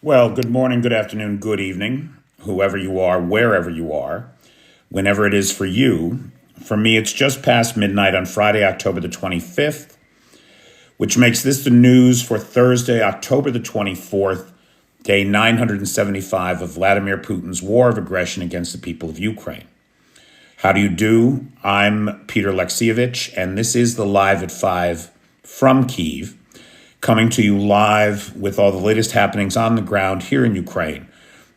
Well, good morning, good afternoon, good evening, whoever you are, wherever you are, whenever it is for you. For me, it's just past midnight on Friday, October the 25th, which makes this the news for Thursday, October the 24th, day 975 of Vladimir Putin's war of aggression against the people of Ukraine. How do you do? I'm Peter Alexievich, and this is the Live at 5 from Kyiv, coming to you live with all the latest happenings on the ground here in Ukraine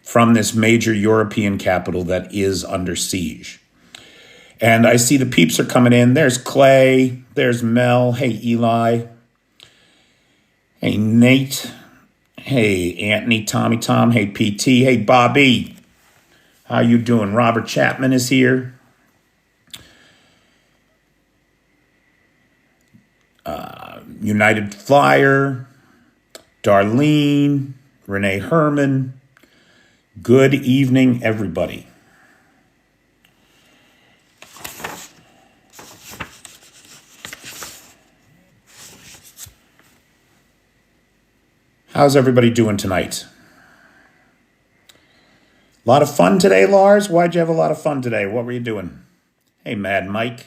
from this major European capital that is under siege. And I see the peeps are coming in. There's Clay, there's Mel, hey Eli, hey Nate, hey Anthony, Tommy Tom, hey PT, hey Bobby. How you doing? Robert Chapman is here. United Flyer, Darlene, Renee Herman. Good evening, everybody. How's everybody doing tonight? A lot of fun today, Lars? Why'd you have a lot of fun today? What were you doing? Hey, Mad Mike.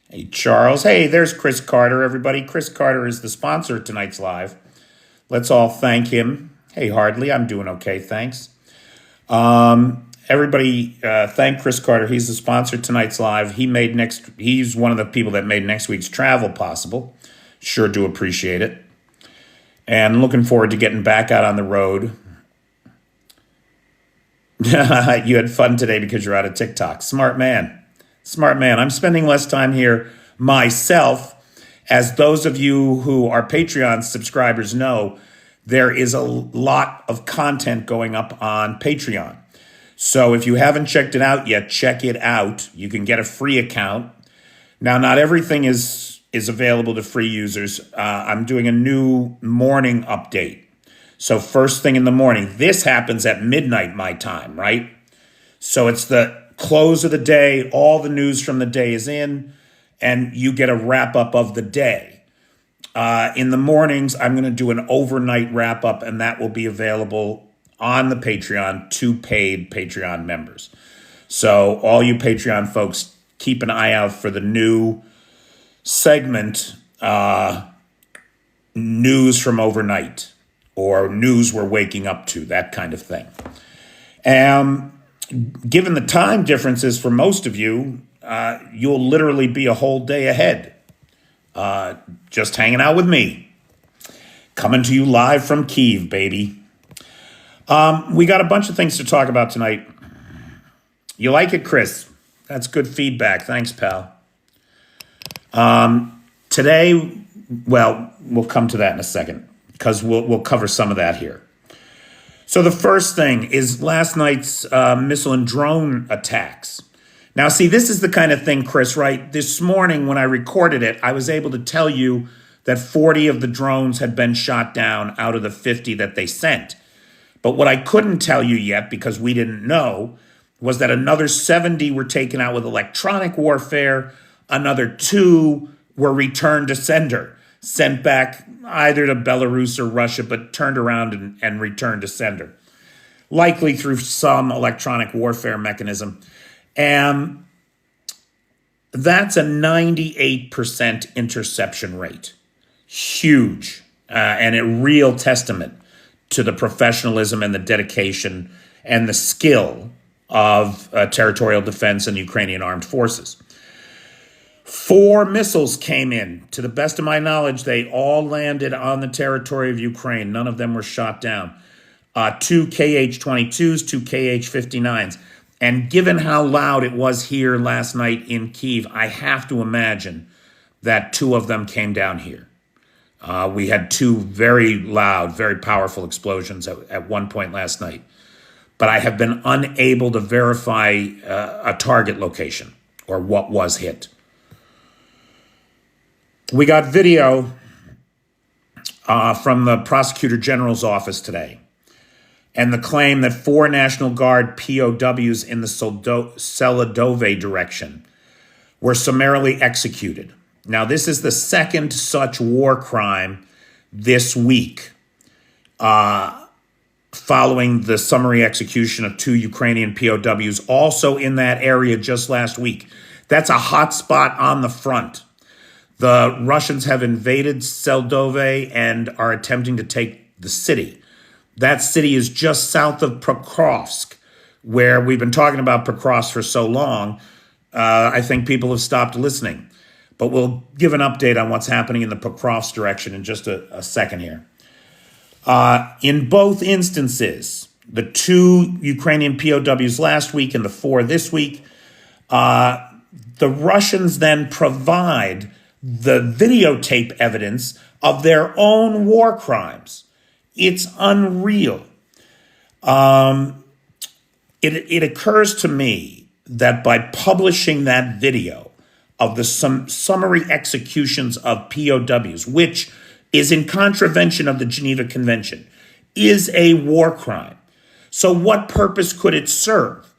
Hey, Charles. Hey, there's Chris Carter, everybody. Chris Carter is the sponsor of tonight's live. Let's all thank him. Hey, Hardly, I'm doing okay, thanks. Everybody, thank Chris Carter. He's the sponsor of tonight's live. He's one of the people that made next week's travel possible. Sure do appreciate it. And looking forward to getting back out on the road. You had fun today because you're out of TikTok. Smart man. Smart man. I'm spending less time here myself. As those of you who are Patreon subscribers know, there is a lot of content going up on Patreon. So if you haven't checked it out yet, check it out. You can get a free account. Now, not everything is available to free users. I'm doing a new morning update. So first thing in the morning, this happens at midnight my time, right? So it's the close of the day, all the news from the day is in, and you get a wrap up of the day. In the mornings, I'm going to do an overnight wrap up, and that will be available on the Patreon to paid Patreon members. So all you Patreon folks, keep an eye out for the new segment, news from overnight, or news we're waking up to, that kind of thing. Given the time differences for most of you, you'll literally be a whole day ahead. Just hanging out with me. Coming to you live from Kyiv, baby. We got a bunch of things to talk about tonight. You like it, Chris? That's good feedback. Thanks, pal. Today, well, we'll come to that in a second because we'll cover some of that here. So the first thing is last night's missile and drone attacks. Now, see, this is the kind of thing, Chris, right? This morning when I recorded it, I was able to tell you that 40 of the drones had been shot down out of the 50 that they sent. But what I couldn't tell you yet, because we didn't know, was that another 70 were taken out with electronic warfare. Another 2 were returned to sender, sent back either to Belarus or Russia, but turned around and returned to sender, likely through some electronic warfare mechanism. And that's a 98% interception rate. Huge, and a real testament to the professionalism and the dedication and the skill of territorial defense and Ukrainian armed forces. 4 missiles came in. To the best of my knowledge, they all landed on the territory of Ukraine. None of them were shot down. 2 Kh-22s, 2 Kh-59s. And given how loud it was here last night in Kyiv, I have to imagine that 2 of them came down here. We had 2 very loud, very powerful explosions at one point last night. But I have been unable to verify a target location or what was hit. We got video from the Prosecutor General's office today, and the claim that 4 National Guard POWs in the Seladove direction were summarily executed. Now, this is the second such war crime this week. following the summary execution of 2 Ukrainian POWs, also in that area just last week. That's a hot spot on the front. The Russians have invaded Seldove and are attempting to take the city. That city is just south of Pokrovsk, where we've been talking about Pokrovsk for so long. I think people have stopped listening. But we'll give an update on what's happening in the Pokrovsk direction in just a second here. In both instances, the 2 Ukrainian POWs last week and the 4 this week, the Russians then provide the videotape evidence of their own war crimes. It's unreal. It occurs to me that by publishing that video of the summary executions of POWs, which is in contravention of the Geneva Convention, is a war crime. So what purpose could it serve?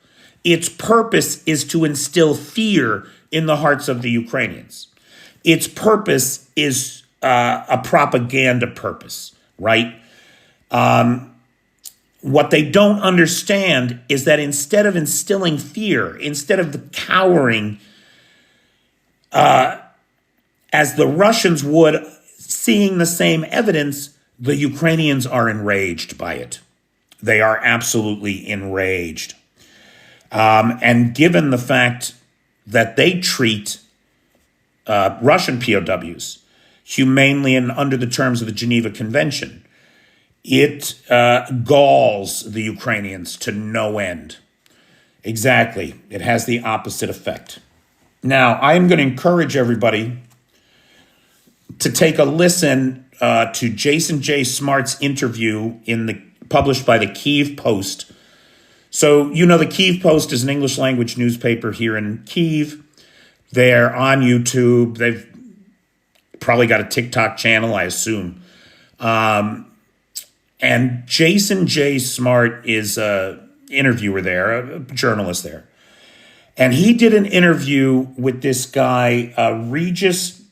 Its purpose is to instill fear in the hearts of the Ukrainians. Its purpose is a propaganda purpose, right? What they don't understand is that instead of instilling fear, instead of the cowering, as the Russians would, seeing the same evidence, the Ukrainians are enraged by it. They are absolutely enraged. And given the fact that they treat Russian POWs humanely and under the terms of the Geneva Convention, it galls the Ukrainians to no end. Exactly. It has the opposite effect. Now, I'm going to encourage everybody to take a listen to Jason J. Smart's interview published by the Kyiv Post. So, you know, the Kyiv Post is an English language newspaper here in Kyiv. They're on YouTube. They've probably got a TikTok channel, I assume. And Jason J. Smart is an interviewer there, a journalist there. And he did an interview with this guy, Regis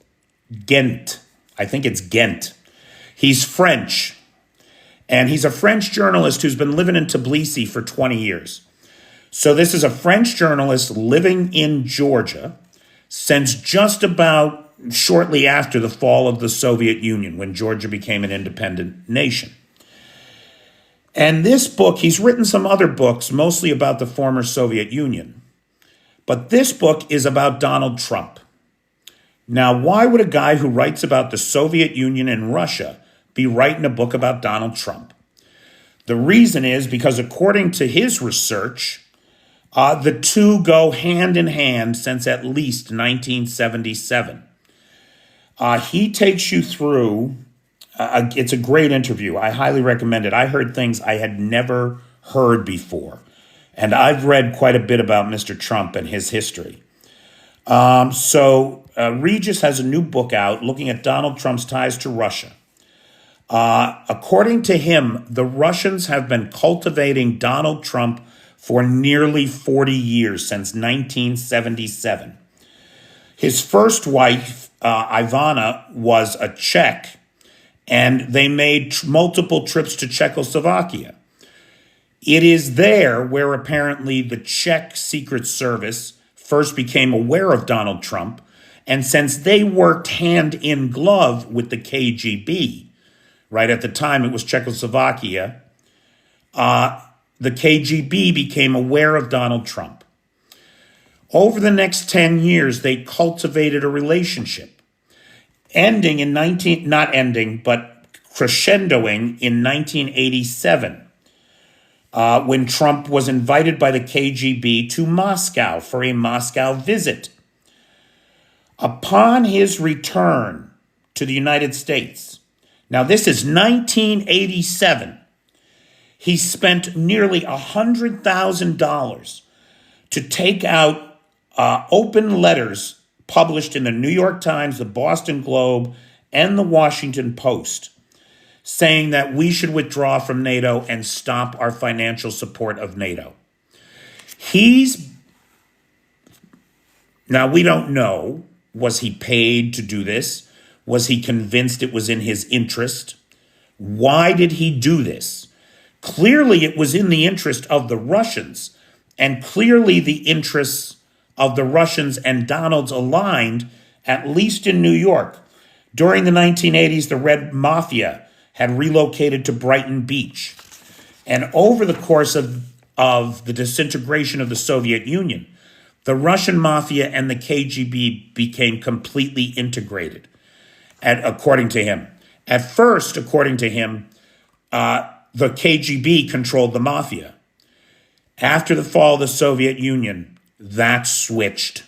Gente. I think it's Ghent. He's French. And he's a French journalist who's been living in Tbilisi for 20 years. So this is a French journalist living in Georgia since just about shortly after the fall of the Soviet Union, when Georgia became an independent nation. And this book, he's written some other books, mostly about the former Soviet Union. But this book is about Donald Trump. Now, why would a guy who writes about the Soviet Union and Russia be writing a book about Donald Trump? The reason is because, according to his research, the two go hand in hand since at least 1977. He takes you through, it's a great interview. I highly recommend it. I heard things I had never heard before. And I've read quite a bit about Mr. Trump and his history. Regis has a new book out looking at Donald Trump's ties to Russia. According to him, the Russians have been cultivating Donald Trump for nearly 40 years, since 1977. His first wife, Ivana, was a Czech, and they made multiple trips to Czechoslovakia. It is there where apparently the Czech Secret Service first became aware of Donald Trump, and since they worked hand in glove with the KGB, right at the time it was Czechoslovakia, the KGB became aware of Donald Trump. Over the next 10 years, they cultivated a relationship, crescendoing in 1987. When Trump was invited by the KGB to Moscow for a Moscow visit. Upon his return to the United States, now this is 1987, he spent nearly $100,000 to take out open letters published in the New York Times, the Boston Globe, and the Washington Post, saying that we should withdraw from NATO and stop our financial support of NATO. Now we don't know, was he paid to do this? Was he convinced it was in his interest? Why did he do this? Clearly, it was in the interest of the Russians, and clearly the interests of the Russians and Donald's aligned, at least in New York. During the 1980s, the Red Mafia had relocated to Brighton Beach. And over the course of the disintegration of the Soviet Union, the Russian Mafia and the KGB became completely integrated, according to him. At first, according to him, the KGB controlled the Mafia. After the fall of the Soviet Union, that switched,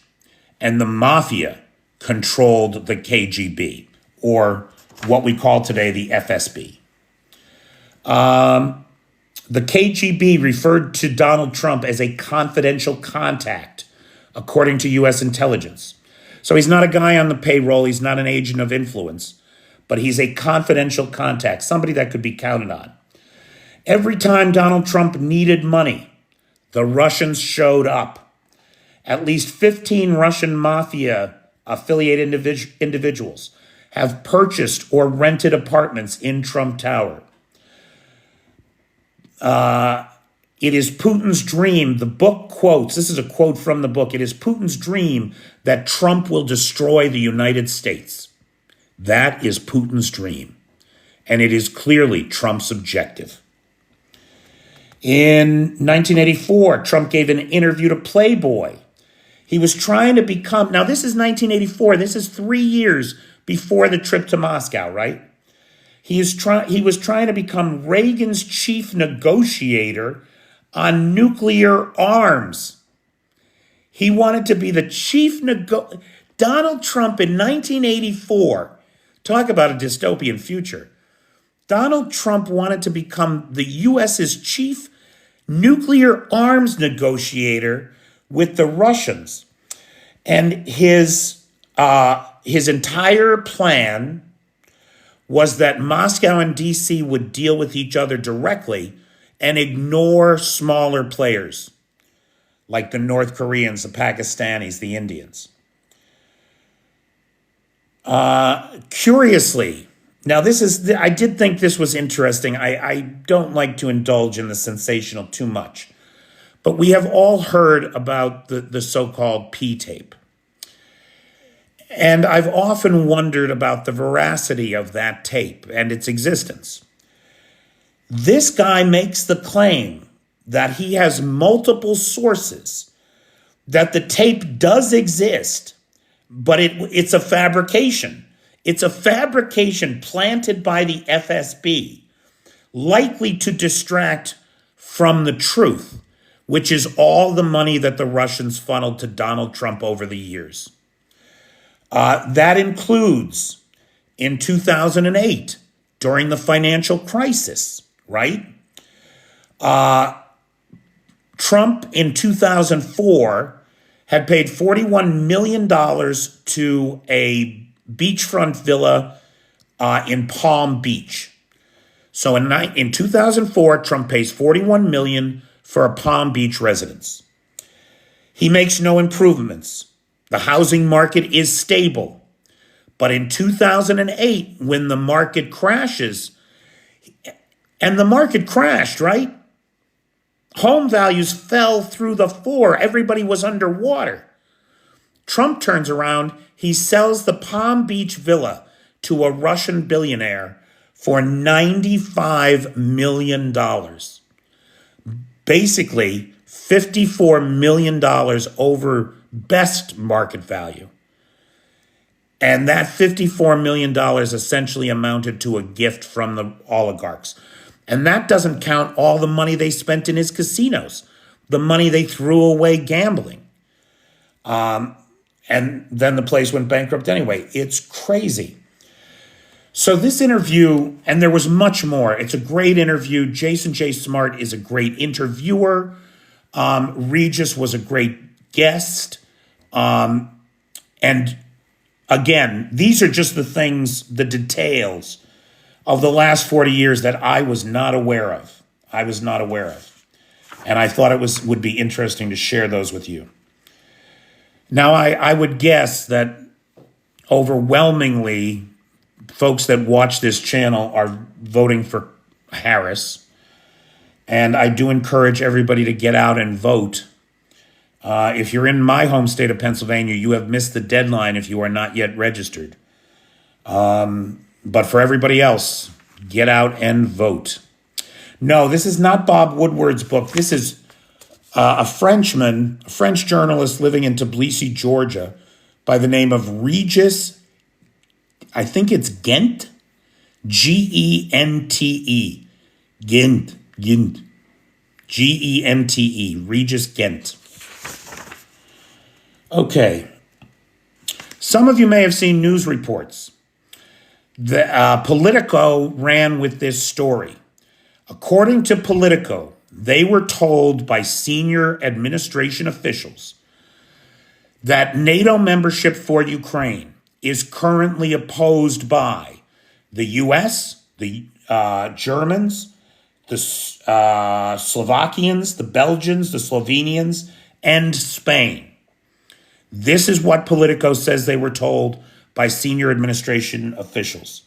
and the Mafia controlled the KGB, or what we call today the FSB. The KGB referred to Donald Trump as a confidential contact, according to U.S. intelligence. So he's not a guy on the payroll, he's not an agent of influence, but he's a confidential contact, somebody that could be counted on. Every time Donald Trump needed money, the Russians showed up. At least 15 Russian mafia-affiliated individuals have purchased or rented apartments in Trump Tower. It is Putin's dream, the book quotes, this is a quote from the book, it is Putin's dream that Trump will destroy the United States. That is Putin's dream, and it is clearly Trump's objective. In 1984, Trump gave an interview to Playboy. He was trying to become, now this is 1984, this is 3 years before the trip to Moscow, right? He was trying to become Reagan's chief negotiator on nuclear arms. He wanted to be the chief Donald Trump in 1984, talk about a dystopian future. Donald Trump wanted to become the U.S.'s chief nuclear arms negotiator with the Russians. And his entire plan was that Moscow and D.C. would deal with each other directly and ignore smaller players like the North Koreans, the Pakistanis, the Indians. Curiously, now I did think this was interesting. I don't like to indulge in the sensational too much, but we have all heard about the so-called P tape. And I've often wondered about the veracity of that tape and its existence. This guy makes the claim that he has multiple sources, that the tape does exist, but it's a fabrication. It's a fabrication planted by the FSB, likely to distract from the truth, which is all the money that the Russians funneled to Donald Trump over the years. That includes in 2008, during the financial crisis, right? Trump in 2004 had paid $41 million to a beachfront villa in Palm Beach. So in 2004, Trump pays $41 million for a Palm Beach residence. He makes no improvements. The housing market is stable. But in 2008, when the market crashes, and the market crashed, right? Home values fell through the floor. Everybody was underwater. Trump turns around. He sells the Palm Beach villa to a Russian billionaire for $95 million. Basically, $54 million over best market value. And that $54 million essentially amounted to a gift from the oligarchs. And that doesn't count all the money they spent in his casinos, the money they threw away gambling. And then the place went bankrupt anyway. It's crazy. So this interview, and there was much more. It's a great interview. Jason J. Smart is a great interviewer. Regis was a great guest. And again, these are just the things, the details of the last 40 years that I was not aware of. And I thought it would be interesting to share those with you. Now, I would guess that overwhelmingly folks that watch this channel are voting for Harris. And I do encourage everybody to get out and vote. If you're in my home state of Pennsylvania, you have missed the deadline if you are not yet registered. But for everybody else, get out and vote. No, this is not Bob Woodward's book. This is a French journalist living in Tbilisi, Georgia, by the name of Regis. I think it's Gente, Gente, Gente, Gente, Regis Gente. Okay. Some of you may have seen news reports. Politico ran with this story. According to Politico, they were told by senior administration officials that NATO membership for Ukraine is currently opposed by the US, the Germans, the Slovakians, the Belgians, the Slovenians, and Spain. This is what Politico says they were told by senior administration officials.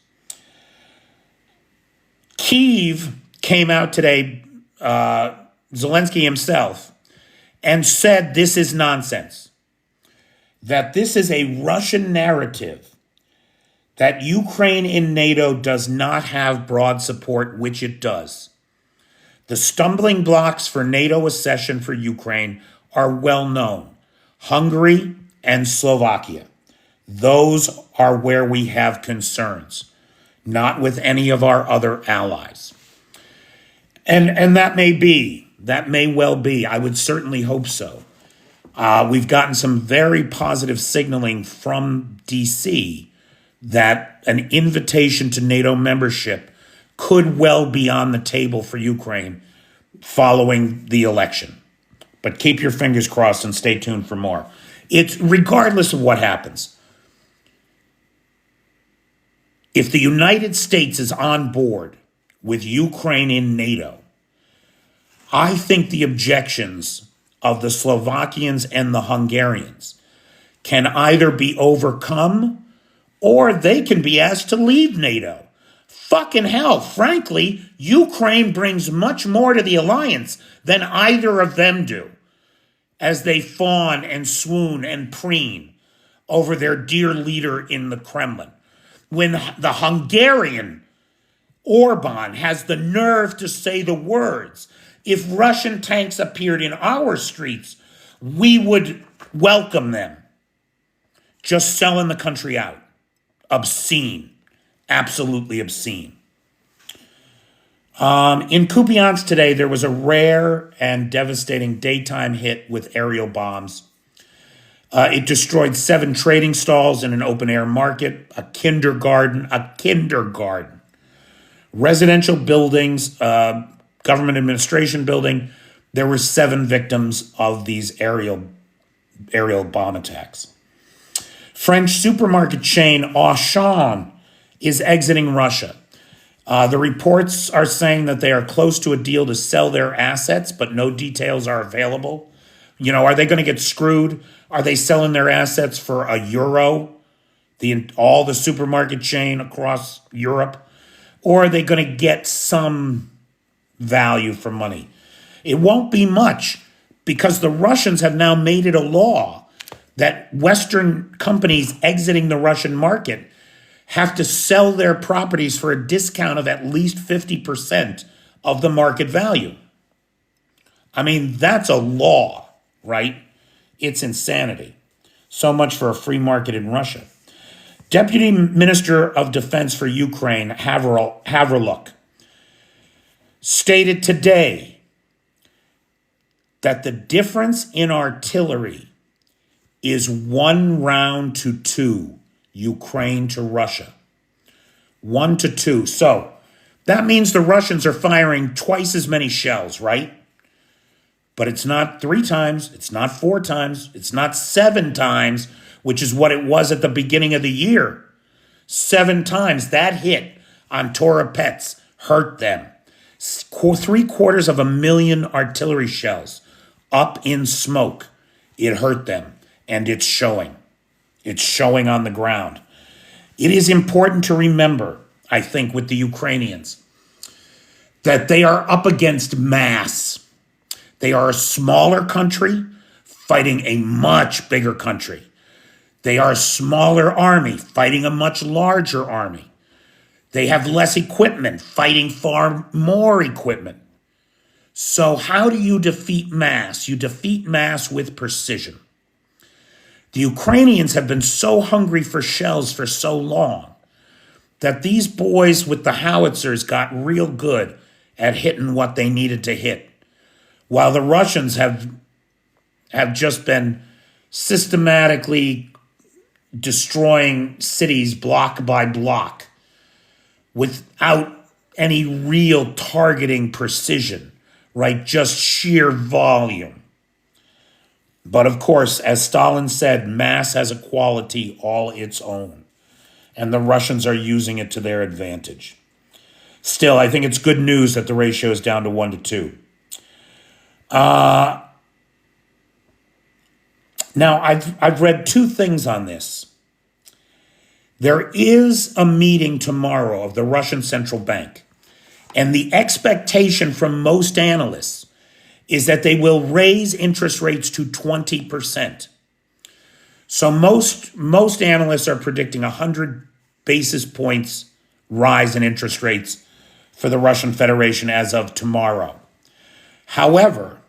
Kyiv came out today, Zelensky himself, and said this is nonsense, that this is a Russian narrative, that Ukraine in NATO does not have broad support, which it does. The stumbling blocks for NATO accession for Ukraine are well known. Hungary and Slovakia. Those are where we have concerns, not with any of our other allies. And that may well be. I would certainly hope so. We've gotten some very positive signaling from DC that an invitation to NATO membership could well be on the table for Ukraine following the election. But keep your fingers crossed and stay tuned for more. It's regardless of what happens. If the United States is on board with Ukraine in NATO, I think the objections of the Slovakians and the Hungarians can either be overcome or they can be asked to leave NATO. Fucking hell, frankly, Ukraine brings much more to the alliance than either of them do, as they fawn and swoon and preen over their dear leader in the Kremlin. When the Hungarian Orban has the nerve to say the words, if Russian tanks appeared in our streets, we would welcome them. Just selling the country out. Obscene. Absolutely obscene. In Kupiansk today, there was a rare and devastating daytime hit with aerial bombs. It destroyed 7 trading stalls in an open-air market, a kindergarten, residential buildings, government administration building. There were 7 victims of these aerial bomb attacks. French supermarket chain Auchan is exiting Russia. The reports are saying that they are close to a deal to sell their assets, but no details are available. You know, are they going to get screwed? Are they selling their assets for €1, all the supermarket chain across Europe? Or are they going to get some value for money? It won't be much, because the Russians have now made it a law that Western companies exiting the Russian market have to sell their properties for a discount of at least 50% of the market value. I mean, that's a law, right? It's insanity. So much for a free market in Russia. Deputy Minister of Defense for Ukraine, Havryluk, stated today that the difference in artillery is 1 round to 2, Ukraine to Russia. 1 to 2. So that means the Russians are firing twice as many shells, right? But it's not 3 times, it's not 4 times, it's not 7 times, which is what it was at the beginning of the year. 7 times that hit on Toropets hurt them. 750,000 artillery shells up in smoke. It hurt them, and it's showing. It's showing on the ground. It is important to remember, I think, with the Ukrainians, that they are up against mass. They are a smaller country fighting a much bigger country. They are a smaller army fighting a much larger army. They have less equipment fighting far more equipment. So how do you defeat mass? You defeat mass with precision. The Ukrainians have been so hungry for shells for so long that these boys with the howitzers got real good at hitting what they needed to hit, while the Russians have just been systematically destroying cities block by block without any real targeting precision, right? Just sheer volume. But of course, as Stalin said, mass has a quality all its own, and the Russians are using it to their advantage. Still, I think it's good news that the ratio is down to 1-2. Now, I've read two things on this. There is a meeting tomorrow of the Russian Central Bank, and the expectation from most analysts is that they will raise interest rates to 20%. So most analysts are predicting 100 basis points rise in interest rates for the Russian Federation as of tomorrow. However,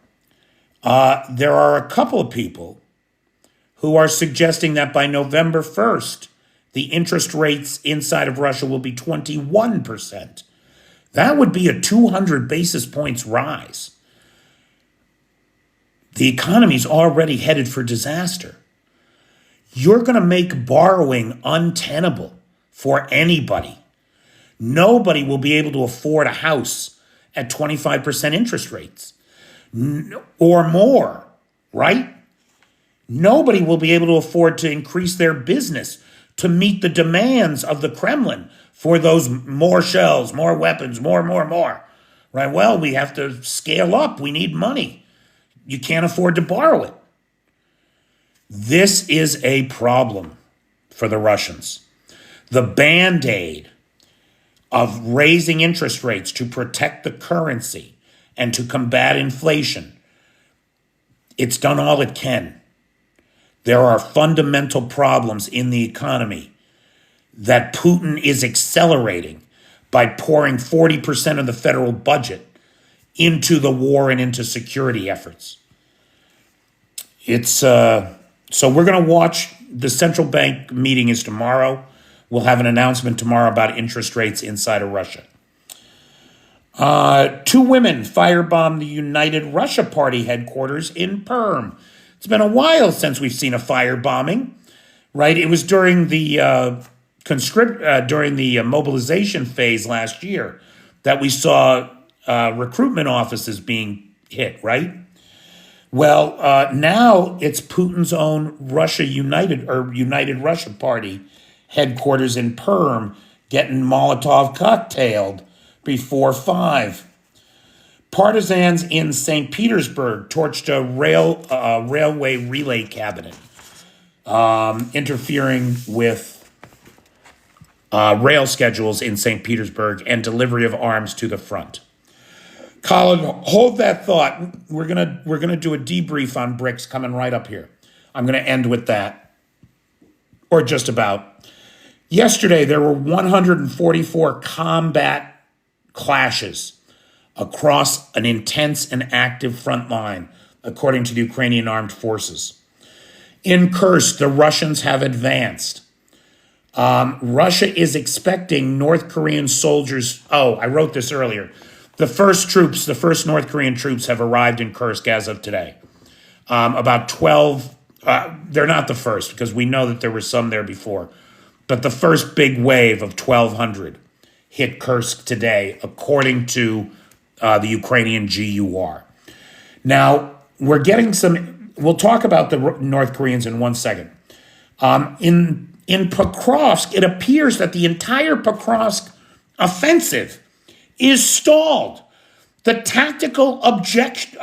there are a couple of people who are suggesting that by November 1st, the interest rates inside of Russia will be 21%. That would be a 200 basis points rise. The economy's already headed for disaster. You're going to make borrowing untenable for anybody. Nobody will be able to afford a house at 25% interest rates or more, right? Nobody will be able to afford to increase their business to meet the demands of the Kremlin for those more shells, more weapons, more, right? Well, we have to scale up. We need money. You can't afford to borrow it. This is a problem for the Russians. The Band-Aid of raising interest rates to protect the currency and to combat inflation, it's done all it can. There are fundamental problems in the economy that Putin is accelerating by pouring 40% of the federal budget into the war and into security efforts. So we're going to watch. The central bank meeting is tomorrow. We'll have an announcement tomorrow about interest rates inside of Russia. 2 women firebombed the United Russia Party headquarters in Perm. It's been a while since we've seen a firebombing, right? It was during the mobilization phase last year that we saw recruitment offices being hit, right? Well, now it's Putin's own United Russia Party headquarters in Perm getting Molotov cocktailed before 5. Partisans in St. Petersburg torched a railway relay cabinet, interfering with rail schedules in St. Petersburg and delivery of arms to the front. Colin, hold that thought. We're gonna do a debrief on BRICS coming right up here. I'm gonna end with that, or just about. Yesterday, there were 144 combat clashes across an intense and active front line, according to the Ukrainian armed forces. In Kursk, the Russians have advanced. Russia is expecting North Korean soldiers. Oh, I wrote this earlier. The first North Korean troops have arrived in Kursk as of today. About 12, they're not the first because we know that there were some there before, but the first big wave of 1,200 hit Kursk today, according to the Ukrainian GUR. Now, we'll talk about the North Koreans in 1 second. In Pokrovsk, it appears that the entire Pokrovsk offensive is stalled. The tactical objective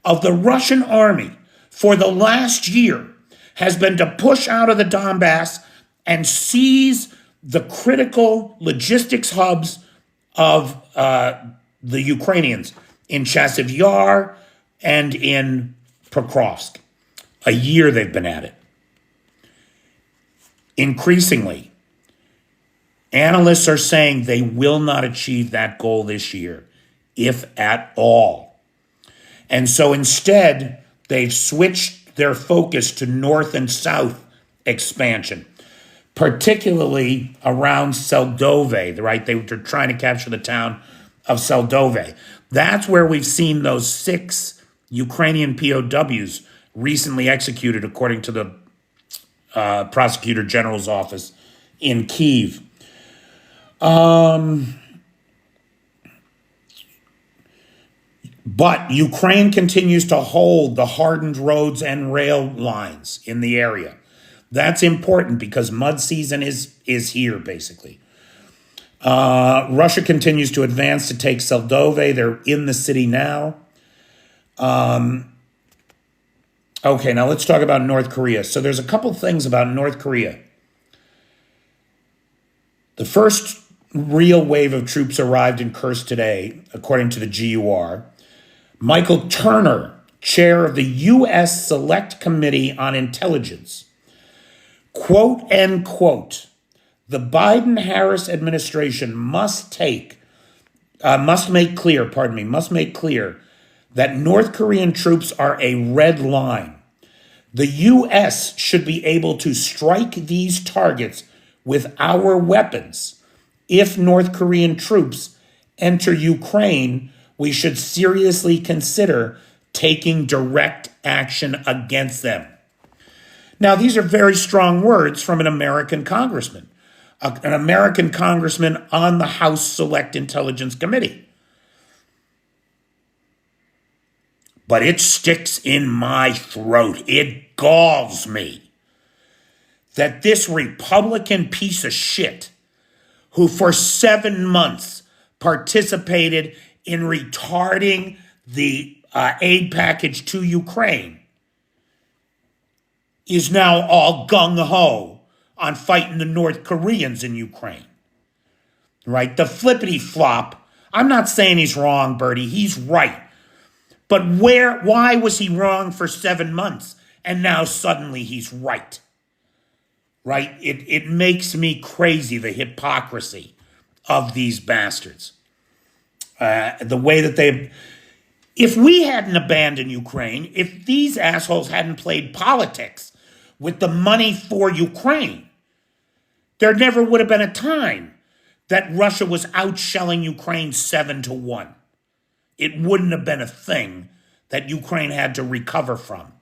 of the Russian army for the last year has been to push out of the Donbass and seize the critical logistics hubs of the Ukrainians in Chasiv Yar and in Pokrovsk. A year they've been at it. Increasingly, analysts are saying they will not achieve that goal this year, if at all. And so instead, they've switched their focus to north and south expansion, particularly around Seldove, right? They're trying to capture the town of Seldove. That's where we've seen those 6 Ukrainian POWs recently executed, according to the Prosecutor General's office in Kyiv. But Ukraine continues to hold the hardened roads and rail lines in the area. That's important because mud season is here, basically. Russia continues to advance to take Seldove. They're in the city now. Okay, now let's talk about North Korea. So there's a couple things about North Korea. The first real wave of troops arrived in Kursk today, according to the GUR. Michael Turner, chair of the U.S. Select Committee on Intelligence, quote, end quote, the Biden-Harris administration must make clear that North Korean troops are a red line. The U.S. should be able to strike these targets with our weapons. If North Korean troops enter Ukraine, we should seriously consider taking direct action against them. Now, these are very strong words from an American congressman, on the House Select Intelligence Committee. But it sticks in my throat. It galls me that this Republican piece of shit, who for 7 months participated in retarding the aid package to Ukraine, is now all gung-ho on fighting the North Koreans in Ukraine. Right? The flippity-flop. I'm not saying he's wrong, Bertie. He's right. But why was he wrong for 7 months and now suddenly he's right? Right? It makes me crazy, the hypocrisy of these bastards. The way that if we hadn't abandoned Ukraine, if these assholes hadn't played politics with the money for Ukraine, there never would have been a time that Russia was outshelling Ukraine 7-1. It wouldn't have been a thing that Ukraine had to recover from.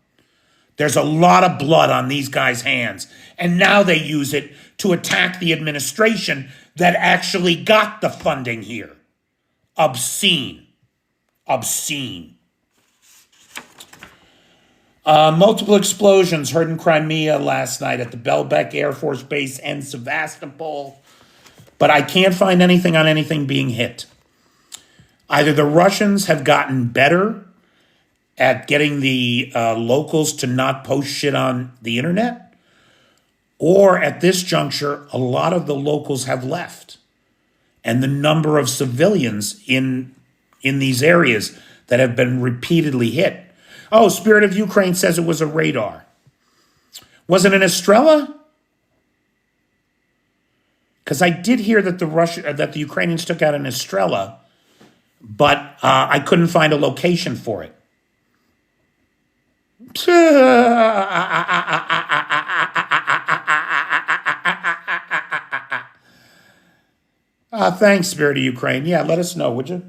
There's a lot of blood on these guys' hands, and now they use it to attack the administration that actually got the funding here. Obscene. Obscene. Multiple explosions heard in Crimea last night at the Belbek Air Force Base and Sevastopol, but I can't find anything on anything being hit. Either the Russians have gotten better at getting the locals to not post shit on the internet, or at this juncture, a lot of the locals have left. And the number of civilians in these areas that have been repeatedly hit. Oh, Spirit of Ukraine says it was a radar. Was it an Estrella? Because I did hear that the Ukrainians took out an Estrella, but I couldn't find a location for it. Thanks, Spirit of Ukraine. Yeah, let us know, would you?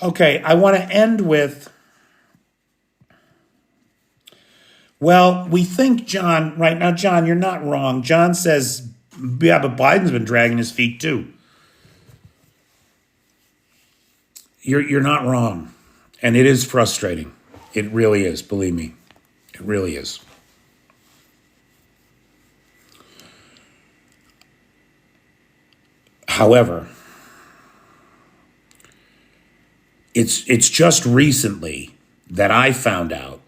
Okay, I want to end with, well, we think John, right now, John, you're not wrong. John says, yeah, but Biden's been dragging his feet too. You're not wrong. And it is frustrating. It really is, believe me. It really is. However, it's just recently that I found out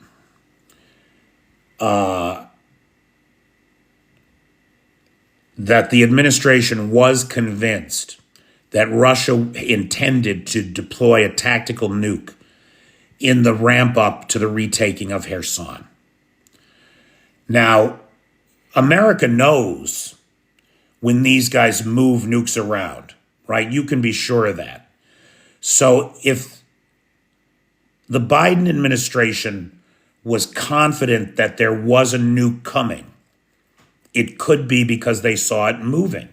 that the administration was convinced that Russia intended to deploy a tactical nuke in the ramp up to the retaking of Kherson. Now, America knows when these guys move nukes around, right? You can be sure of that. So if the Biden administration was confident that there was a nuke coming, it could be because they saw it moving.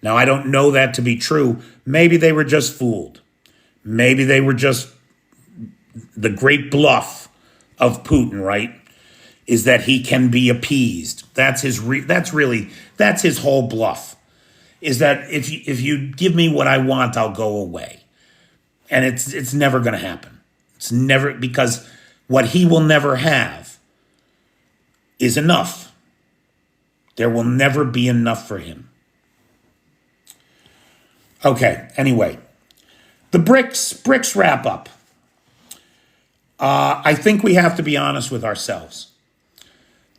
Now, I don't know that to be true. Maybe they were just fooled. Maybe they were just the great bluff of Putin, right? Is that he can be appeased. That's his whole bluff. Is that if you give me what I want, I'll go away. And it's never going to happen. It's never, because what he will never have is enough. There will never be enough for him. Okay, anyway, the BRICS wrap up. I think we have to be honest with ourselves.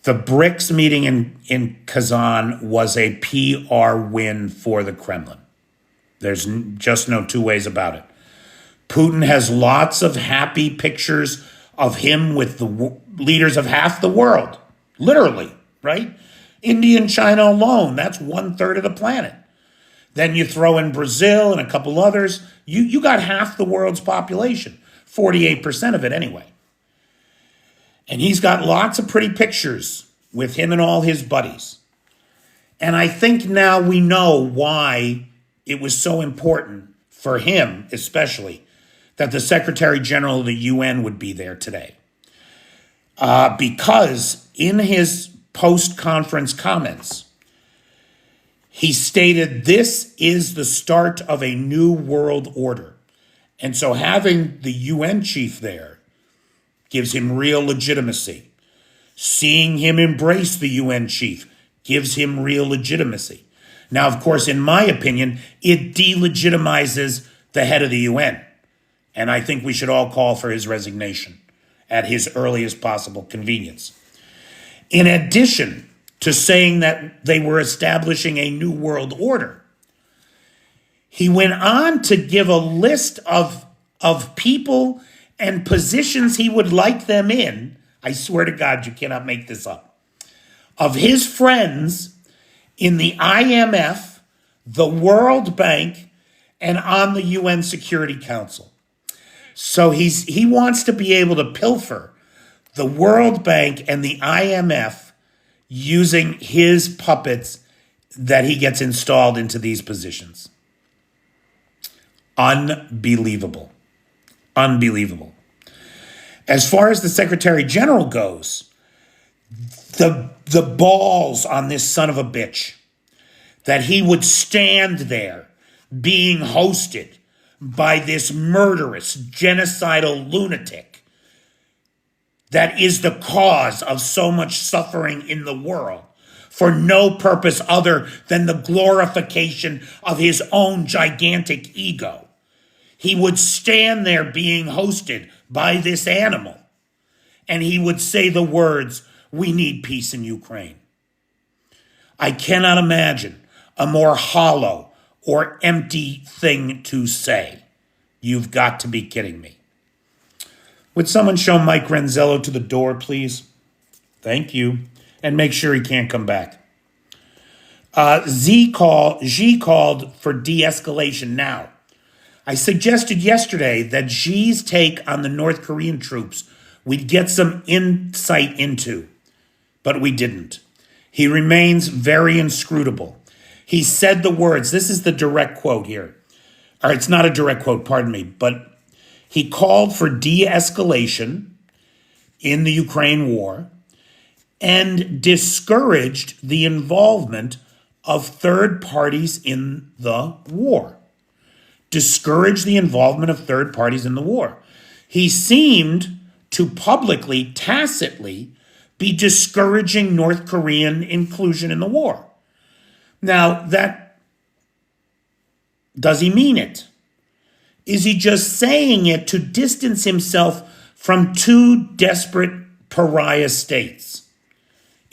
The BRICS meeting in Kazan was a PR win for the Kremlin. There's just no two ways about it. Putin has lots of happy pictures of him with the leaders of half the world, literally, right? India and China alone, that's 1/3 of the planet. Then you throw in Brazil and a couple others, you got half the world's population, 48% of it anyway. And he's got lots of pretty pictures with him and all his buddies. And I think now we know why it was so important for him, especially, that the Secretary General of the UN would be there today. Because in his post-conference comments, he stated this is the start of a new world order. And so having the UN chief there gives him real legitimacy. Seeing him embrace the UN chief gives him real legitimacy. Now, of course, in my opinion, it delegitimizes the head of the UN. And I think we should all call for his resignation at his earliest possible convenience. In addition to saying that they were establishing a new world order, he went on to give a list of people and positions he would like them in. I swear to God, you cannot make this up. Of his friends in the IMF, the World Bank, and on the UN Security Council. So he wants to be able to pilfer the World Bank and the IMF using his puppets that he gets installed into these positions. Unbelievable. Unbelievable. As far as the Secretary General goes, the balls on this son of a bitch that he would stand there being hosted by this murderous, genocidal lunatic that is the cause of so much suffering in the world for no purpose other than the glorification of his own gigantic ego. He would stand there being hosted by this animal, and he would say the words, "We need peace in Ukraine." I cannot imagine a more hollow or empty thing to say. You've got to be kidding me. Would someone show Mike Renzello to the door, please? Thank you. And make sure he can't come back. Xi called for de-escalation now. I suggested yesterday that Xi's take on the North Korean troops we'd get some insight into, but we didn't. He remains very inscrutable. He said the words, this is the direct quote here. Or it's not a direct quote, pardon me, but he called for de-escalation in the Ukraine war and discouraged the involvement of third parties in the war. Discouraged the involvement of third parties in the war. He seemed to publicly, tacitly, be discouraging North Korean inclusion in the war. Now, does he mean it? Is he just saying it to distance himself from two desperate pariah states?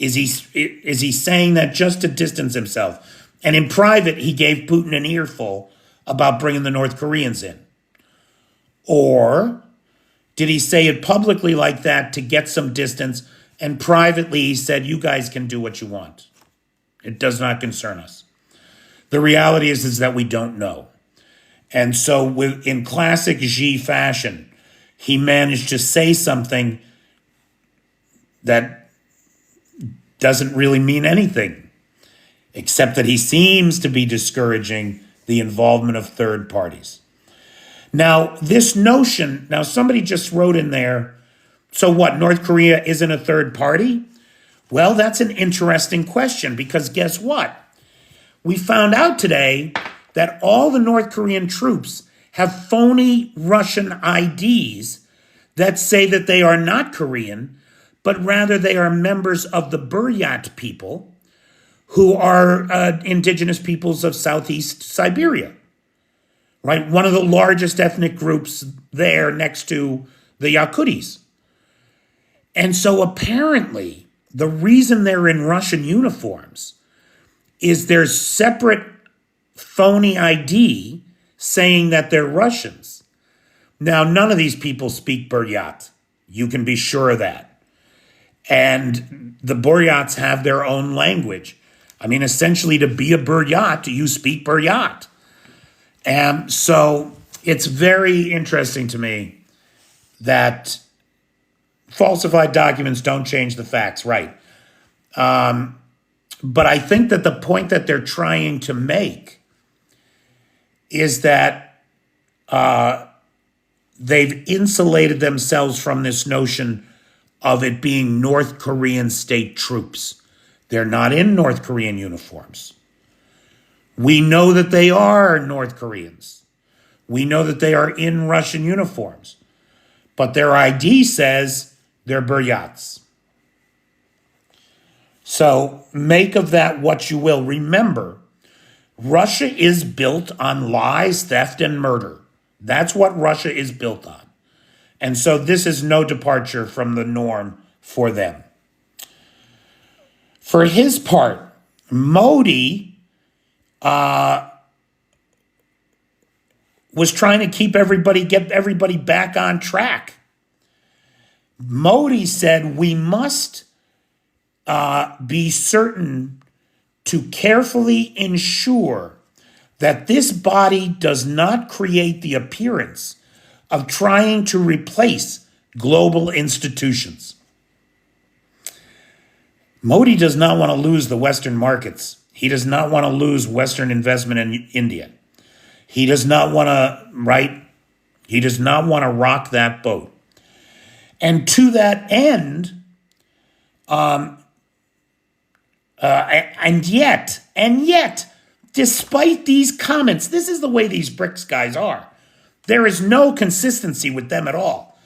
Is he saying that just to distance himself? And in private, he gave Putin an earful about bringing the North Koreans in. Or did he say it publicly like that to get some distance, and privately he said, you guys can do what you want? It does not concern us. The reality is that we don't know. And so in classic Xi fashion, he managed to say something that doesn't really mean anything, except that he seems to be discouraging the involvement of third parties. Now, this notion, now somebody just wrote in there, so what, North Korea isn't a third party? Well, that's an interesting question, because guess what? We found out today that all the North Korean troops have phony Russian IDs that say that they are not Korean, but rather they are members of the Buryat people, who are indigenous peoples of Southeast Siberia, right? One of the largest ethnic groups there next to the Yakutis. And so apparently the reason they're in Russian uniforms is there's separate phony ID saying that they're Russians. Now, none of these people speak Buryat. You can be sure of that. And the Buryats have their own language. I mean, essentially, to be a Buryat, you speak Buryat. And so it's very interesting to me that falsified documents don't change the facts, right? But I think that the point that they're trying to make is that they've insulated themselves from this notion of it being North Korean state troops. They're not in North Korean uniforms. We know that they are North Koreans. We know that they are in Russian uniforms. But their ID says they're Buryats. So make of that what you will. Remember, Russia is built on lies, theft, and murder. That's what Russia is built on. And so this is no departure from the norm for them. For his part, Modi was trying to get everybody back on track. Modi said we must be certain to carefully ensure that this body does not create the appearance of trying to replace global institutions. Modi does not want to lose the Western markets. He does not want to lose Western investment in India. He does not want to, right? He does not want to rock that boat. And to that end, and yet, despite these comments, this is the way these BRICS guys are. There is no consistency with them at all,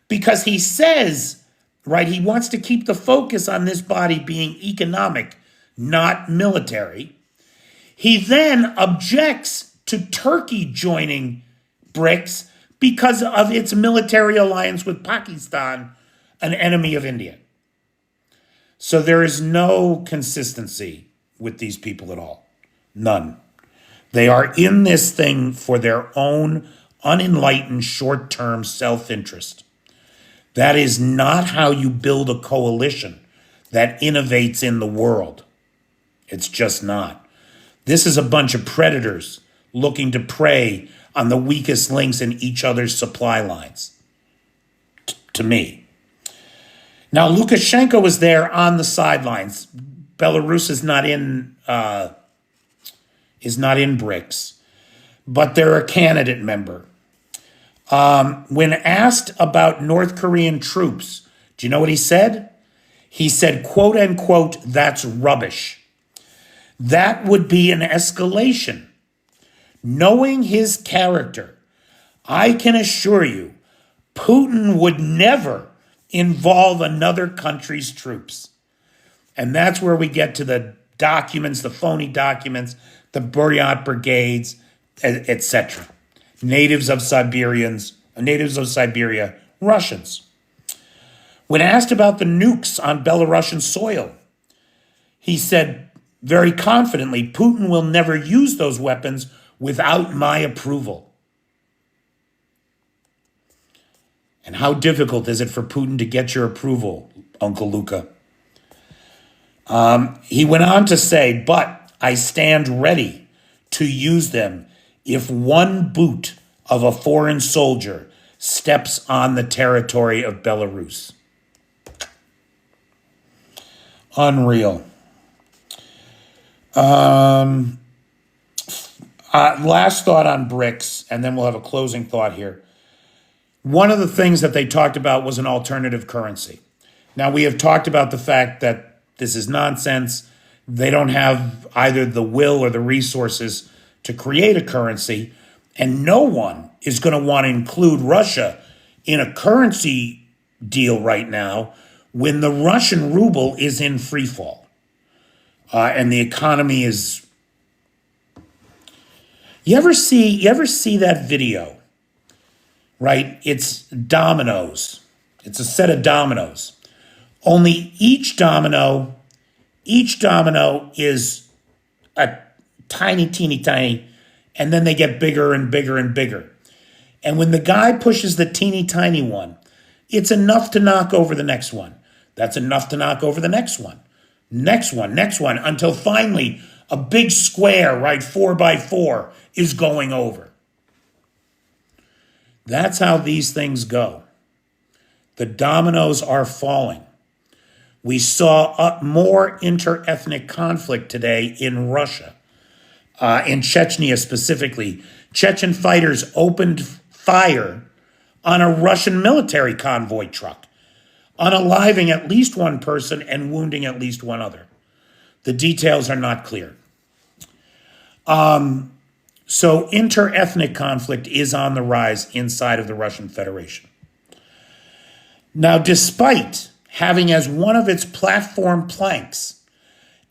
because he says, right, he wants to keep the focus on this body being economic, not military. He then objects to Turkey joining BRICS because of its military alliance with Pakistan, an enemy of India. So there is no consistency with these people at all. None. They are in this thing for their own unenlightened short-term self-interest. That is not how you build a coalition that innovates in the world. It's just not. This is a bunch of predators looking to prey on the weakest links in each other's supply lines, to me. Now, Lukashenko was there on the sidelines. Belarus is not in BRICS, but they're a candidate member. When asked about North Korean troops, do you know what he said? He said, quote unquote, that's rubbish. That would be an escalation. Knowing his character, I can assure you, Putin would never involve another country's troops. And that's where we get to the documents, the phony documents, the Buryat brigades, etc. Natives of Siberia, Russians. When asked about the nukes on Belarusian soil, He said very confidently, Putin will never use those weapons without my approval. And how difficult is it for Putin to get your approval, Uncle Luca? He went on to say, but I stand ready to use them if one boot of a foreign soldier steps on the territory of Belarus. Unreal. Last thought on BRICS, and then we'll have a closing thought here. One of the things that they talked about was an alternative currency. Now, we have talked about the fact that this is nonsense. They don't have either the will or the resources to create a currency, and no one is going to want to include Russia in a currency deal right now when the Russian ruble is in free fall. And the economy is... You ever see that video, right? It's dominoes. It's a set of dominoes. Only each domino is a tiny, teeny, tiny, and then they get bigger and bigger and bigger. And when the guy pushes the teeny, tiny one, it's enough to knock over the next one. That's enough to knock over the next one. Next one, until finally a big square, right, 4x4 is going over. That's how these things go. The dominoes are falling. We saw more inter-ethnic conflict today in Russia, in Chechnya specifically. Chechen fighters opened fire on a Russian military convoy truck, unaliving at least one person and wounding at least one other. The details are not clear. So inter-ethnic conflict is on the rise inside of the Russian Federation. Now, despite having as one of its platform planks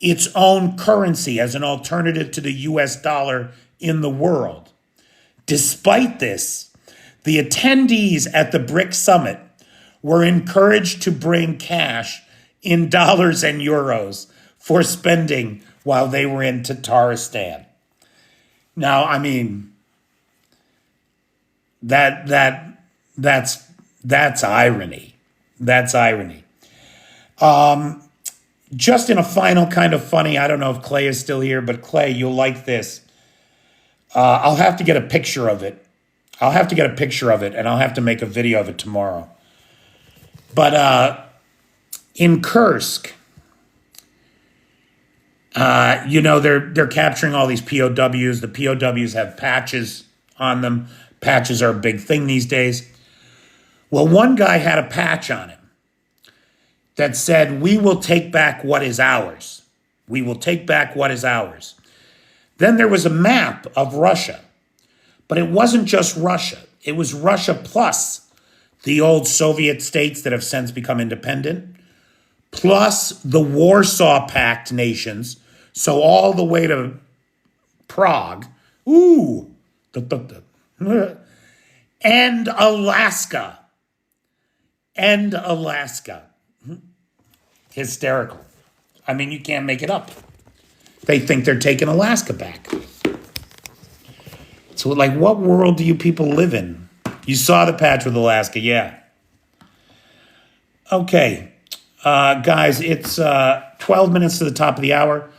its own currency as an alternative to the US dollar in the world, despite this, the attendees at the BRICS summit were encouraged to bring cash in dollars and euros for spending while they were in Tatarstan. Now, I mean, that's irony. That's irony. Just in a final kind of funny, I don't know if Clay is still here, but Clay, you'll like this. I'll have to get a picture of it. And I'll have to make a video of it tomorrow. But in Kursk, they're capturing all these POWs. The POWs have patches on them. Patches are a big thing these days. Well, one guy had a patch on him that said, "We will take back what is ours. We will take back what is ours." Then there was a map of Russia, but it wasn't just Russia. It was Russia plus the old Soviet states that have since become independent, plus the Warsaw Pact nations, so all the way to Prague, and Alaska. Hysterical. I mean, you can't make it up. They think they're taking Alaska back. So, like, what world do you people live in? You saw the patch with Alaska, yeah. Okay, guys, it's 12 minutes to the top of the hour.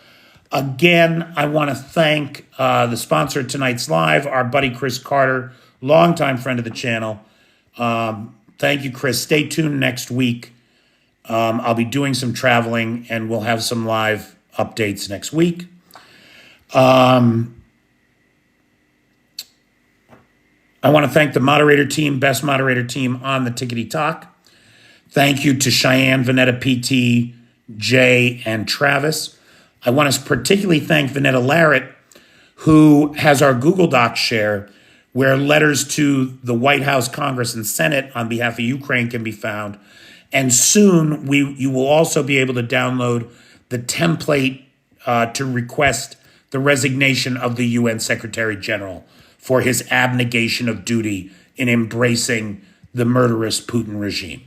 Again, I want to thank the sponsor of tonight's live, our buddy Chris Carter, longtime friend of the channel. Thank you, Chris. Stay tuned next week. I'll be doing some traveling, and we'll have some live updates next week. I want to thank the moderator team, best moderator team on the Tickety Talk. Thank you to Cheyenne, Vanetta, PT, Jay, and Travis. I want to particularly thank Vanetta Larrett, who has our Google Docs share, where letters to the White House, Congress, and Senate on behalf of Ukraine can be found. And soon you will also be able to download the template to request the resignation of the UN Secretary General for his abnegation of duty in embracing the murderous Putin regime.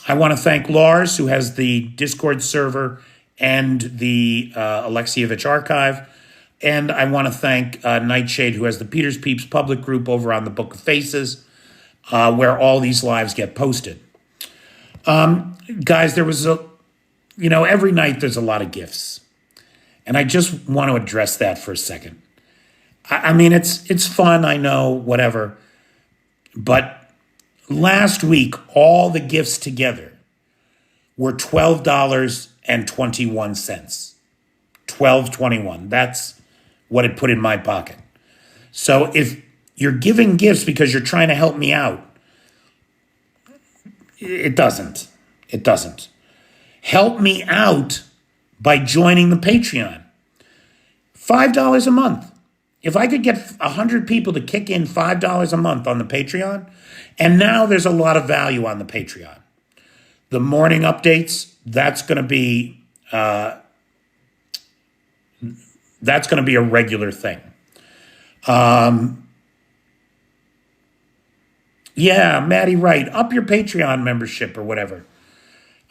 I want to thank Lars, who has the Discord server and the Alexievich archive. And I want to thank Nightshade, who has the Peter's Peeps public group over on the Book of Faces, where all these lives get posted. Guys, there was every night there's a lot of gifts. And I just want to address that for a second. I mean, it's fun, I know, whatever. But last week, all the gifts together were $12.21. $12.21. That's what it put in my pocket. So if you're giving gifts because you're trying to help me out, it doesn't. It doesn't. Help me out by joining the Patreon. $5 a month. If I could get 100 people to kick in $5 a month on the Patreon, and now there's a lot of value on the Patreon. The morning updates, that's going to be a regular thing. Yeah, Maddie, right. Up your Patreon membership or whatever.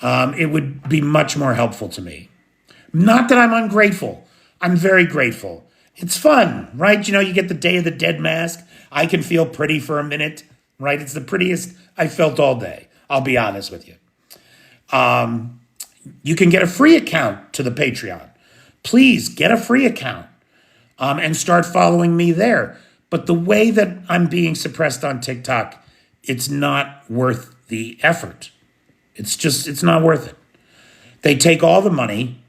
It would be much more helpful to me. Not that I'm ungrateful. I'm very grateful. It's fun, right? You get the Day of the Dead mask. I can feel pretty for a minute, right? It's the prettiest I felt all day. I'll be honest with you. You can get a free account to the Patreon. Please get a free account and start following me there. But the way that I'm being suppressed on TikTok, it's not worth the effort. It's not worth it. They take all the money,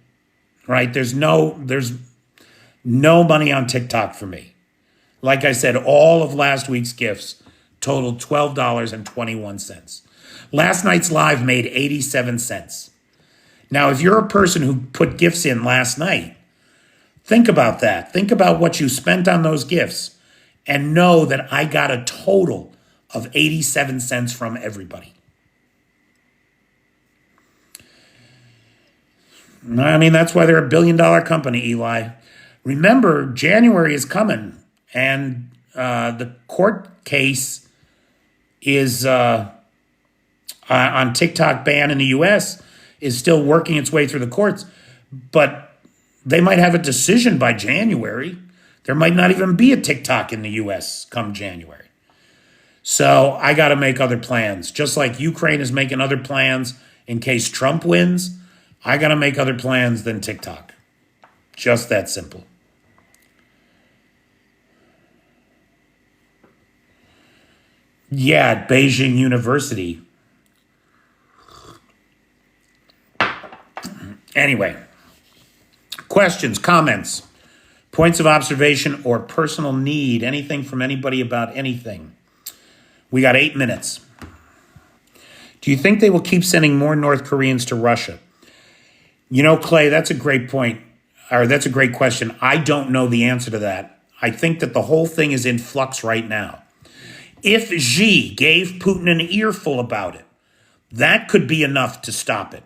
right? There's no money on TikTok for me. Like I said, all of last week's gifts totaled $12.21. Last night's live made 87 cents. Now, if you're a person who put gifts in last night, think about that. Think about what you spent on those gifts and know that I got a total of 87 cents from everybody. I mean, that's why they're a billion-dollar company, Eli. Remember, January is coming, and the court case is on TikTok ban in the U.S. is still working its way through the courts, but they might have a decision by January. There might not even be a TikTok in the U.S. come January. So I got to make other plans. Just like Ukraine is making other plans in case Trump wins, I got to make other plans than TikTok. Just that simple. Yeah, at Beijing University. Anyway, questions, comments, points of observation, or personal need, anything from anybody about anything. We got 8 minutes. Do you think they will keep sending more North Koreans to Russia? Clay, that's a great point, or that's a great question. I don't know the answer to that. I think that the whole thing is in flux right now. If Xi gave Putin an earful about it, that could be enough to stop it.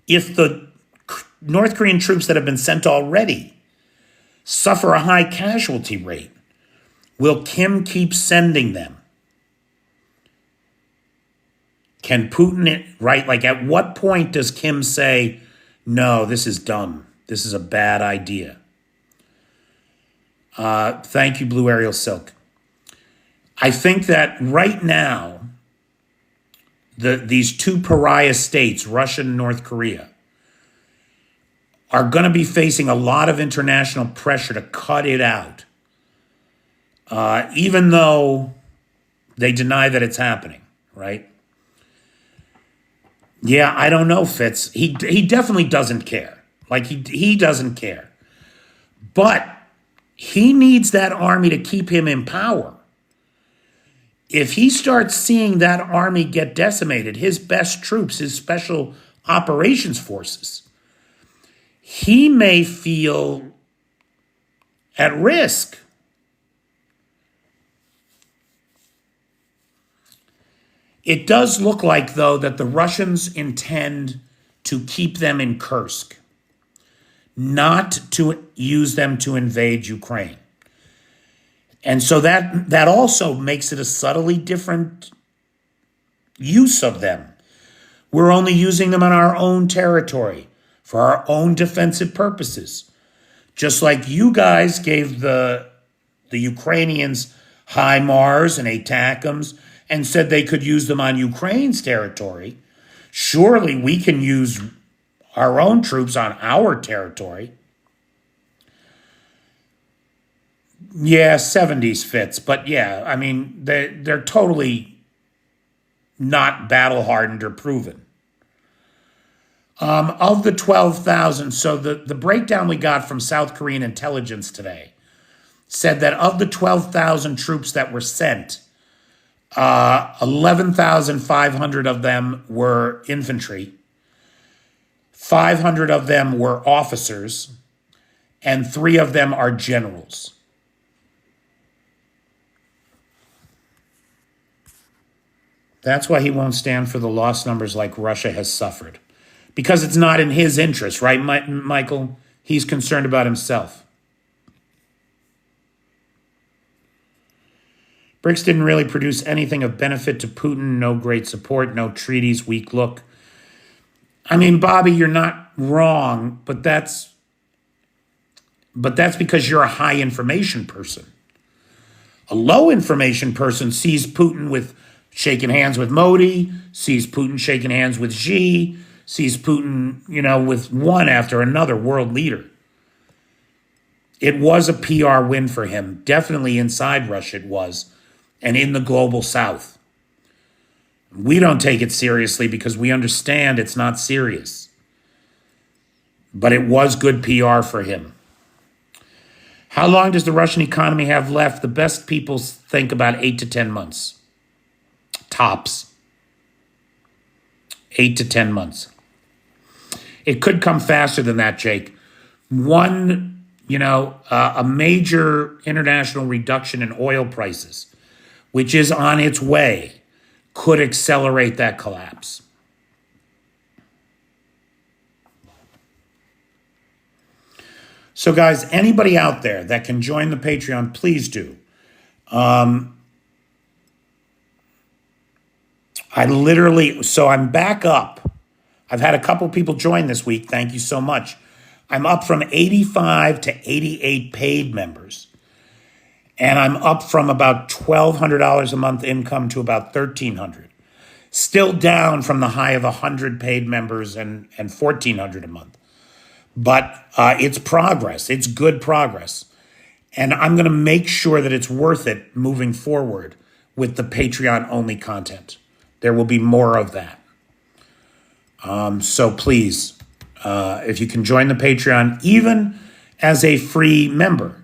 If the North Korean troops that have been sent already suffer a high casualty rate, will Kim keep sending them? Can Putin, right? Like, at what point does Kim say, no, this is dumb. This is a bad idea? Thank you, Blue Ariel Silk. I think that right now, these two pariah states, Russia and North Korea, are going to be facing a lot of international pressure to cut it out, even though they deny that it's happening, right? Yeah, I don't know, Fitz. He definitely doesn't care. Like, he doesn't care. But he needs that army to keep him in power. If he starts seeing that army get decimated, his best troops, his special operations forces, he may feel at risk. It does look like, though, that the Russians intend to keep them in Kursk, not to use them to invade Ukraine. And so that also makes it a subtly different use of them. We're only using them on our own territory for our own defensive purposes. Just like you guys gave the Ukrainians HIMARS and ATACMS and said they could use them on Ukraine's territory, surely we can use our own troops on our territory. Yeah, 70s fits, but yeah, I mean, they're totally not battle-hardened or proven. Of the 12,000, so the breakdown we got from South Korean intelligence today said that of the 12,000 troops that were sent, 11,500 of them were infantry, 500 of them were officers, and 3 of them are generals. That's why he won't stand for the loss numbers like Russia has suffered. Because it's not in his interest, right, Michael? He's concerned about himself. BRICS didn't really produce anything of benefit to Putin. No great support, no treaties, weak look. I mean, Bobby, you're not wrong, but that's because you're a high information person. A low information person sees Putin with shaking hands with Modi, sees Putin shaking hands with Xi, sees Putin, with one after another world leader. It was a PR win for him. Definitely inside Russia it was, and in the global south. We don't take it seriously because we understand it's not serious. But it was good PR for him. How long does the Russian economy have left? The best people think about 8 to 10 months. Tops. 8 to 10 months. It could come faster than that, Jake. One, a major international reduction in oil prices, which is on its way, could accelerate that collapse. So, guys, anybody out there that can join the Patreon, please do. I'm back up. I've had a couple people join this week. Thank you so much. I'm up from 85 to 88 paid members. And I'm up from about $1,200 a month income to about $1,300. Still down from the high of 100 paid members and $1,400 a month. But it's progress. It's good progress. And I'm going to make sure that it's worth it moving forward with the Patreon-only content. There will be more of that. So please, if you can join the Patreon, even as a free member,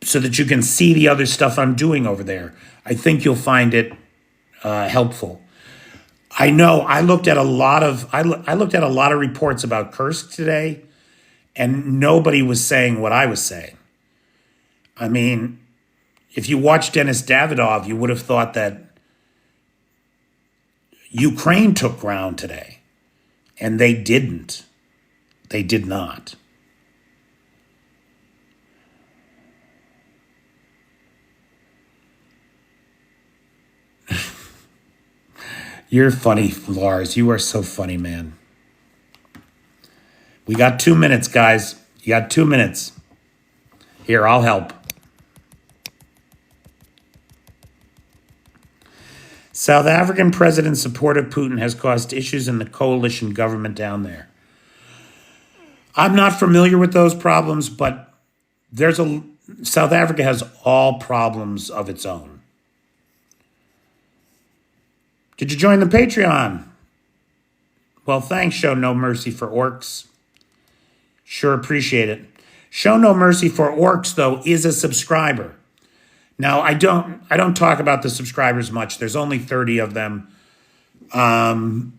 so that you can see the other stuff I'm doing over there, I think you'll find it helpful. I know I looked at a lot of reports about Kursk today, and nobody was saying what I was saying. I mean, if you watched Denis Davidov, you would have thought that Ukraine took ground today, and they didn't. They did not. You're funny, Lars. You are so funny, man. We got 2 minutes, guys. You got 2 minutes. Here, I'll help. South African president's support of Putin has caused issues in the coalition government down there. I'm not familiar with those problems, but South Africa has all problems of its own. Did you join the Patreon? Well, thanks, Show No Mercy for Orcs. Sure appreciate it. Show No Mercy for Orcs, though, is a subscriber. Now, I don't talk about the subscribers much. There's only 30 of them. And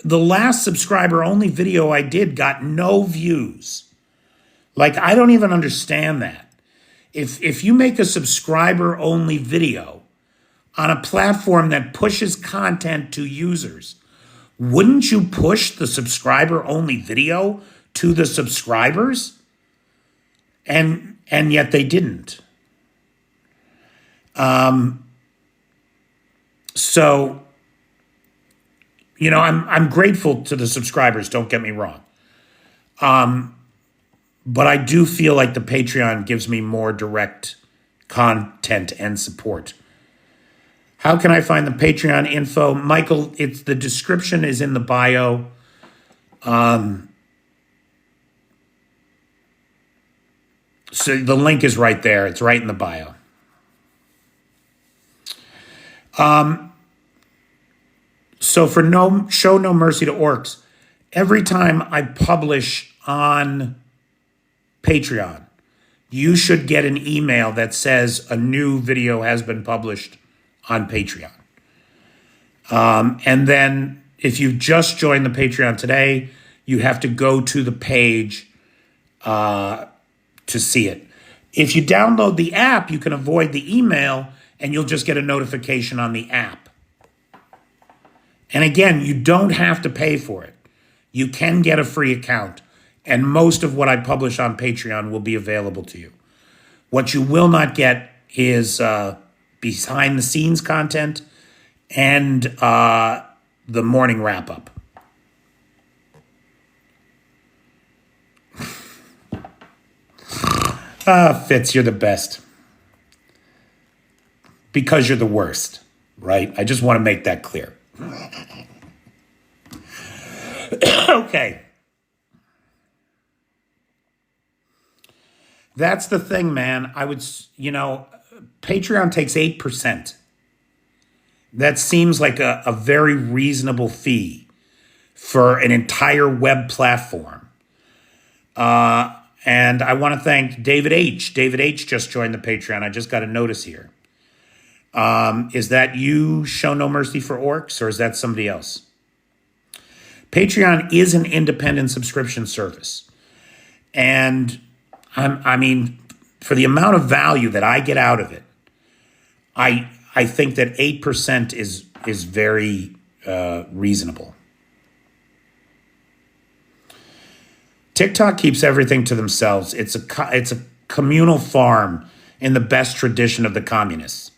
the last subscriber-only video I did got no views. Like, I don't even understand that. If you make a subscriber-only video on a platform that pushes content to users, wouldn't you push the subscriber-only video to the subscribers, and yet they didn't. So, you know, I'm grateful to the subscribers, don't get me wrong. But I do feel like the Patreon gives me more direct content and support. How can I find the Patreon info? Michael, it's the description is in the bio. So the link is right there. It's right in the bio. So for Show No Mercy to Orcs, every time I publish on Patreon, you should get an email that says a new video has been published on Patreon. And then if you just joined the Patreon today, you have to go to the page to see it. If you download the app, you can avoid the email and you'll just get a notification on the app. And again, you don't have to pay for it. You can get a free account. And most of what I publish on Patreon will be available to you. What you will not get is behind the scenes content and the morning wrap up. Fitz, you're the best. Because you're the worst, right? I just want to make that clear. Okay. That's the thing, man. Patreon takes 8%. That seems like a very reasonable fee for an entire web platform. And I want to thank David H. David H. just joined the Patreon. I just got a notice here. Is that you, Show No Mercy for Orcs, or is that somebody else? Patreon is an independent subscription service. And for the amount of value that I get out of it, I think that 8% is very reasonable. TikTok keeps everything to themselves. It's a communal farm in the best tradition of the communists.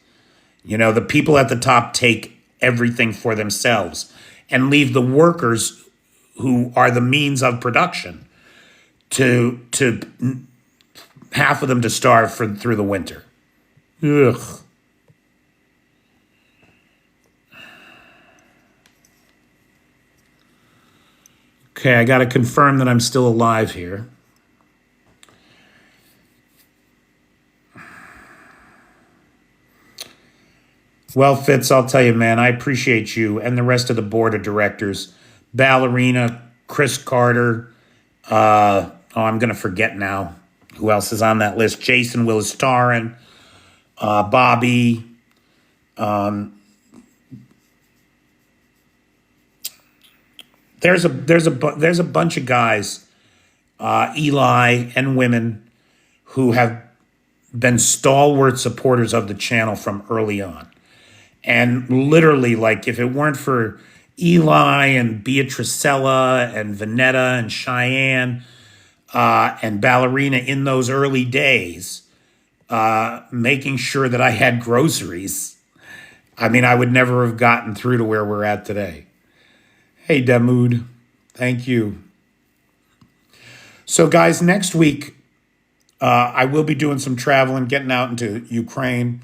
You know, the people at the top take everything for themselves and leave the workers who are the means of production to half of them to starve through the winter. Ugh. Okay, I got to confirm that I'm still alive here. Well, Fitz, I'll tell you, man, I appreciate you and the rest of the board of directors. Ballerina, Chris Carter. I'm going to forget now who else is on that list. Jason Willis-Taran, Bobby. There's a bunch of guys, Eli and women, who have been stalwart supporters of the channel from early on. And literally, like, if it weren't for Eli and Beatricella and Vanetta and Cheyenne and Ballerina in those early days, making sure that I had groceries, I would never have gotten through to where we're at today. Hey, Damoud, thank you. So, guys, next week, I will be doing some traveling, getting out into Ukraine,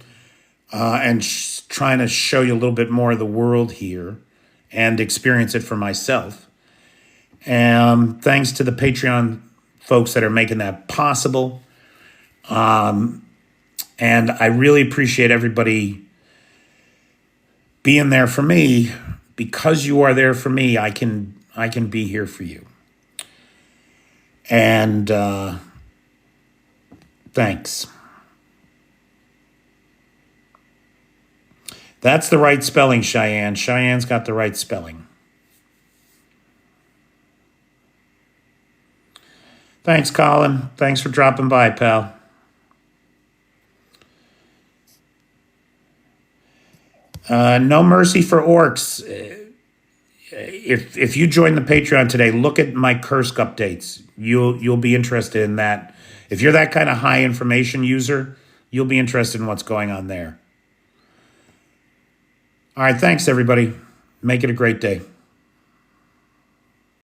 and trying to show you a little bit more of the world here and experience it for myself. Thanks to the Patreon folks that are making that possible. And I really appreciate everybody being there for me. Because you are there for me, I can be here for you. And thanks. That's the right spelling, Cheyenne. Cheyenne's got the right spelling. Thanks, Colin. Thanks for dropping by, pal. No Mercy for Orcs. if you join the Patreon today, look at my Kursk updates. You'll be interested in that. If you're that kind of high information user, you'll be interested in what's going on there. All right, thanks everybody. Make it a great day.